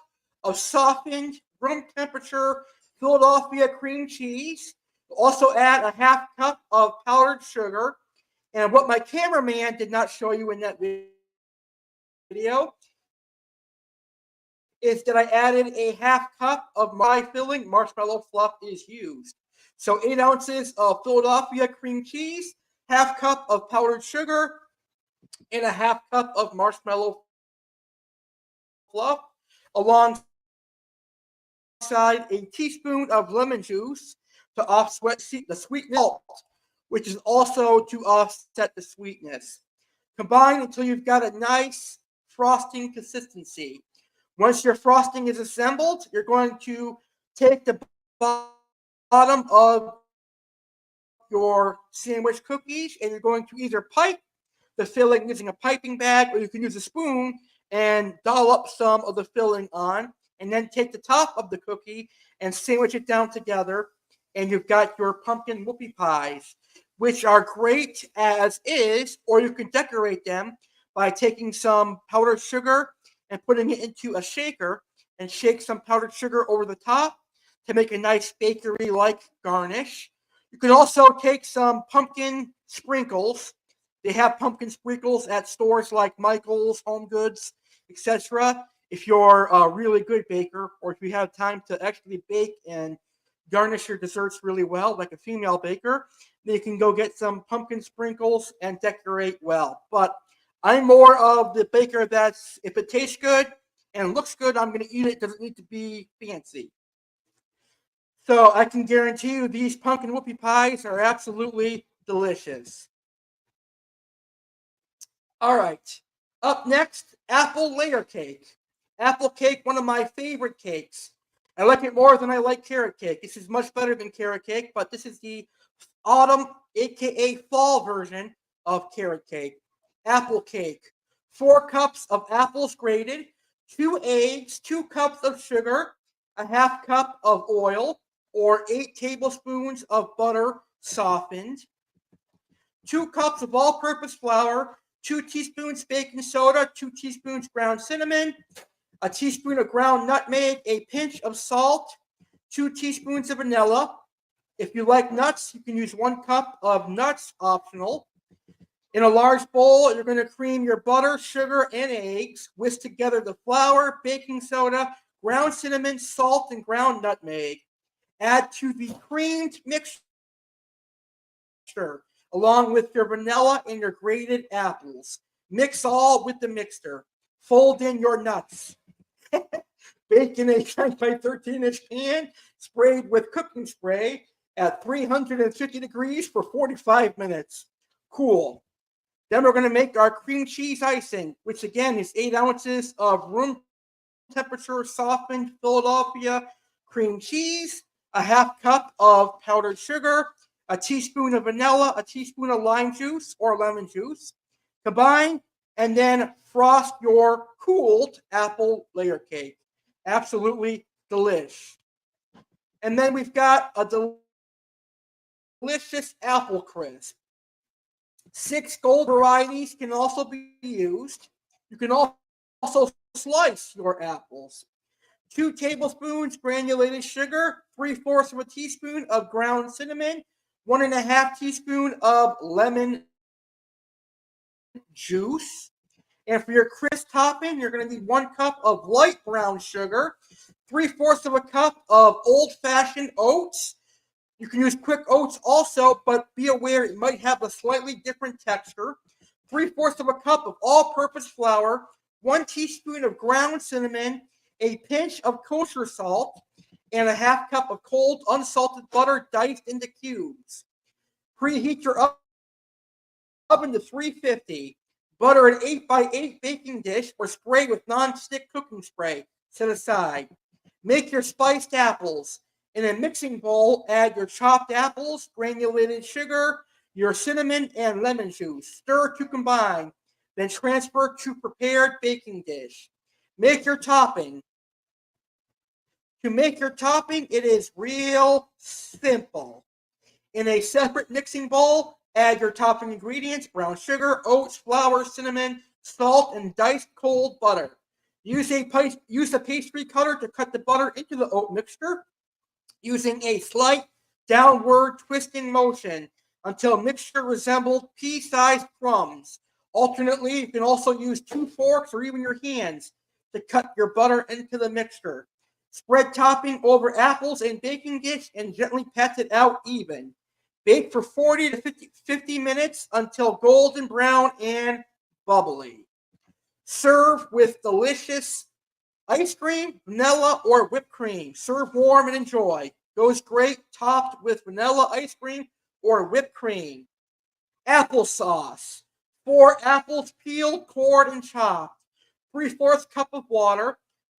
S2: of softened, room temperature Philadelphia cream cheese. Also add a half cup of powdered sugar. And what my cameraman did not show you in that video is that I added a half cup of my filling. Marshmallow fluff is used. So 8 ounces of Philadelphia cream cheese, half cup of powdered sugar, and a half cup of marshmallow fluff, alongside a teaspoon of lemon juice to offset the sweetness, which is also to offset the sweetness. Combine until you've got a nice frosting consistency. Once your frosting is assembled, you're going to take the bottom of your sandwich cookies and you're going to either pipe the filling using a piping bag, or you can use a spoon and dollop some of the filling on, and then take the top of the cookie and sandwich it down together, and you've got your pumpkin whoopie pies, which are great as is, or you can decorate them by taking some powdered sugar and putting it into a shaker and shake some powdered sugar over the top to make a nice bakery-like garnish. You can also take some pumpkin sprinkles. They have pumpkin sprinkles at stores like Michael's, Home Goods, etc. If you're a really good baker, or if you have time to actually bake and garnish your desserts really well, like a female baker, then you can go get some pumpkin sprinkles and decorate well. But I'm more of the baker that's, if it tastes good and looks good, I'm going to eat it. It doesn't need to be fancy. So I can guarantee you these pumpkin whoopie pies are absolutely delicious. All right. Up next, apple layer cake. Apple cake, one of my favorite cakes. I like it more than I like carrot cake. This is much better than carrot cake, but this is the autumn, aka fall version of carrot cake. Apple cake. 4 cups of apples grated, 2 eggs, 2 cups of sugar, a half cup of oil, or 8 tablespoons of butter softened, 2 cups of all-purpose flour, 2 teaspoons baking soda, 2 teaspoons ground cinnamon, a teaspoon of ground nutmeg, a pinch of salt, 2 teaspoons of vanilla. If you like nuts, you can use 1 cup of nuts, optional. In a large bowl, you're going to cream your butter, sugar, and eggs. Whisk together the flour, baking soda, ground cinnamon, salt, and ground nutmeg. Add to the creamed mixture along with your vanilla and your grated apples. Mix all with the mixture. Fold in your nuts. Bake in a 10 by 13-inch pan sprayed with cooking spray at 350 degrees for 45 minutes. Cool. Then we're going to make our cream cheese icing, which again is 8 ounces of room temperature softened Philadelphia cream cheese, a half cup of powdered sugar, a teaspoon of vanilla, a teaspoon of lime juice or lemon juice. Combine and then frost your cooled apple layer cake. Absolutely delish. And then we've got a delicious apple crisp. 6 gold varieties can also be used. You can also slice your apples. 2 tablespoons granulated sugar, 3/4 of a teaspoon of ground cinnamon, 1.5 teaspoon of lemon juice. And for your crisp topping, you're going to need 1 cup of light brown sugar, 3/4 of a cup of old-fashioned oats. You can use quick oats also, but be aware it might have a slightly different texture. 3/4 of a cup of all-purpose flour, 1 teaspoon of ground cinnamon, a pinch of kosher salt, and a half cup of cold unsalted butter diced into cubes. Preheat your oven to 350. Butter an 8x8 baking dish or spray with non-stick cooking spray. Set aside. Make your spiced apples. In a mixing bowl, add your chopped apples, granulated sugar, your cinnamon, and lemon juice. Stir to combine. Then transfer to prepared baking dish. Make your topping. To make your topping, it is real simple. In a separate mixing bowl, add your topping ingredients: brown sugar, oats, flour, cinnamon, salt, and diced cold butter. Use a pastry cutter to cut the butter into the oat mixture using a slight downward twisting motion until mixture resembled pea-sized crumbs. Alternately, you can also use 2 forks or even your hands to cut your butter into the mixture. Spread topping over apples and baking dish and gently pat it out even. Bake for 40 to 50 minutes until golden brown and bubbly. Serve with delicious ice cream, vanilla, or whipped cream. Serve warm and enjoy. Goes great topped with vanilla ice cream or whipped cream. Applesauce. 4 apples peeled, cored, and chopped. 3/4 cup of water.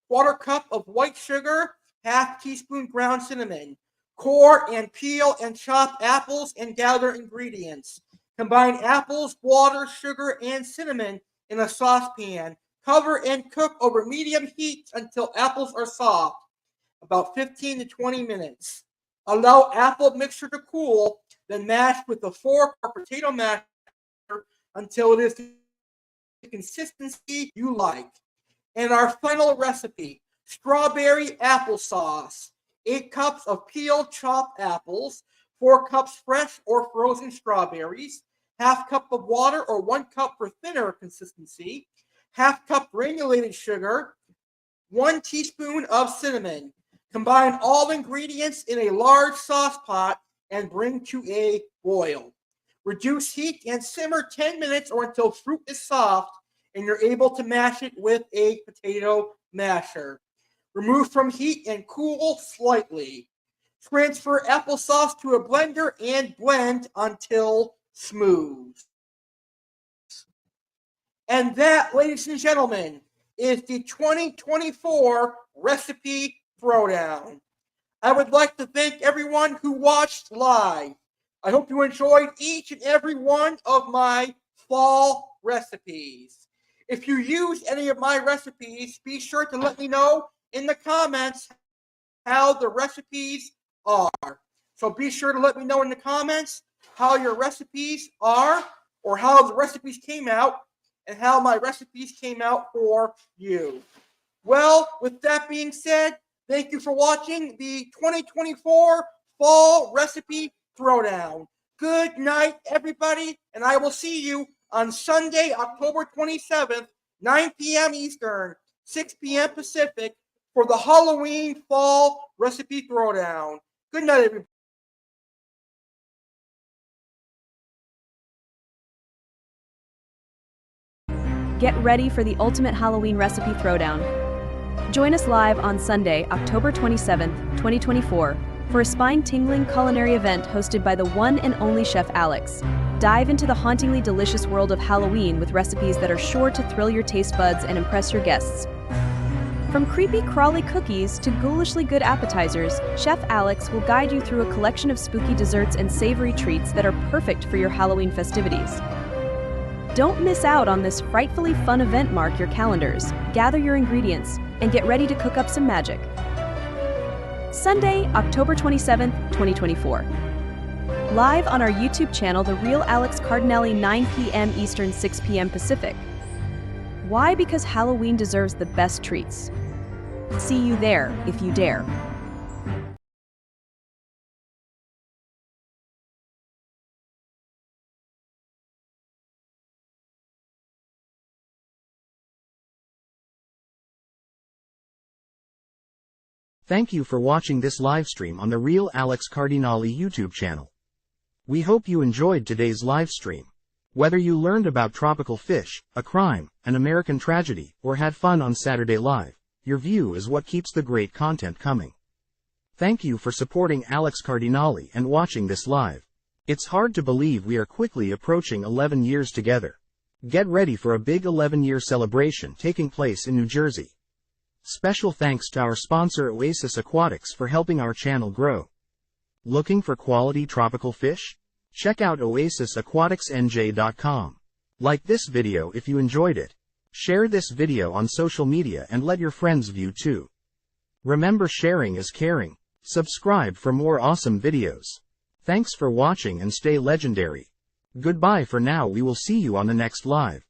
S2: 1/4 cup of white sugar. Half teaspoon ground cinnamon. Core and peel and chop apples and gather ingredients. Combine apples, water, sugar, and cinnamon in a saucepan. Cover and cook over medium heat until apples are soft, about 15 to 20 minutes. Allow apple mixture to cool, then mash with a fork or potato masher until it is the consistency you like. And our final recipe, strawberry applesauce. 8 cups of peeled chopped apples, 4 cups fresh or frozen strawberries, half cup of water or 1 cup for thinner consistency, half cup granulated sugar, 1 teaspoon of cinnamon. Combine all ingredients in a large sauce pot and bring to a boil. Reduce heat and simmer 10 minutes or until fruit is soft and you're able to mash it with a potato masher. Remove from heat and cool slightly. Transfer applesauce to a blender and blend until smooth. And that, ladies and gentlemen, is the 2024 Recipe Throwdown. I would like to thank everyone who watched live. I hope you enjoyed each and every one of my fall recipes. If you use any of my recipes, be sure to let me know in the comments how the recipes are. So be sure to let me know in the comments how your recipes are, or how the recipes came out, and how my recipes came out for you. Well, with that being said, thank you for watching the 2024 Fall Recipe Throwdown. Good night, everybody, and I will see you on Sunday, October 27th, 9 p.m. Eastern, 6 p.m. Pacific, for the Halloween Fall Recipe Throwdown. Good night, everybody.
S5: Get ready for the ultimate Halloween recipe throwdown. Join us live on Sunday, October 27th, 2024, for a spine-tingling culinary event hosted by the one and only Chef Alex. Dive into the hauntingly delicious world of Halloween with recipes that are sure to thrill your taste buds and impress your guests. From creepy, crawly cookies to ghoulishly good appetizers, Chef Alex will guide you through a collection of spooky desserts and savory treats that are perfect for your Halloween festivities. Don't miss out on this frightfully fun event. Mark your calendars, gather your ingredients, and get ready to cook up some magic. Sunday, October 27th, 2024. Live on our YouTube channel, The Real Alex CARDINALE, 9 p.m. Eastern, 6 p.m. Pacific. Why? Because Halloween deserves the best treats. See you there, if you dare.
S1: Thank you for watching this livestream on the Real Alex CARDINALE YouTube channel. We hope you enjoyed today's livestream. Whether you learned about tropical fish, a crime, an American tragedy, or had fun on Saturday Live, your view is what keeps the great content coming. Thank you for supporting Alex CARDINALE and watching this live. It's hard to believe we are quickly approaching 11 years together. Get ready for a big 11-year celebration taking place in New Jersey. Special thanks to our sponsor Oasis Aquatics for helping our channel grow. Looking for quality tropical fish? Check out oasisaquaticsnj.com. Like this video if you enjoyed it. Share this video on social media and let your friends view too. Remember, sharing is caring. Subscribe for more awesome videos. Thanks for watching and stay legendary. Goodbye for now. We will see you on the next live.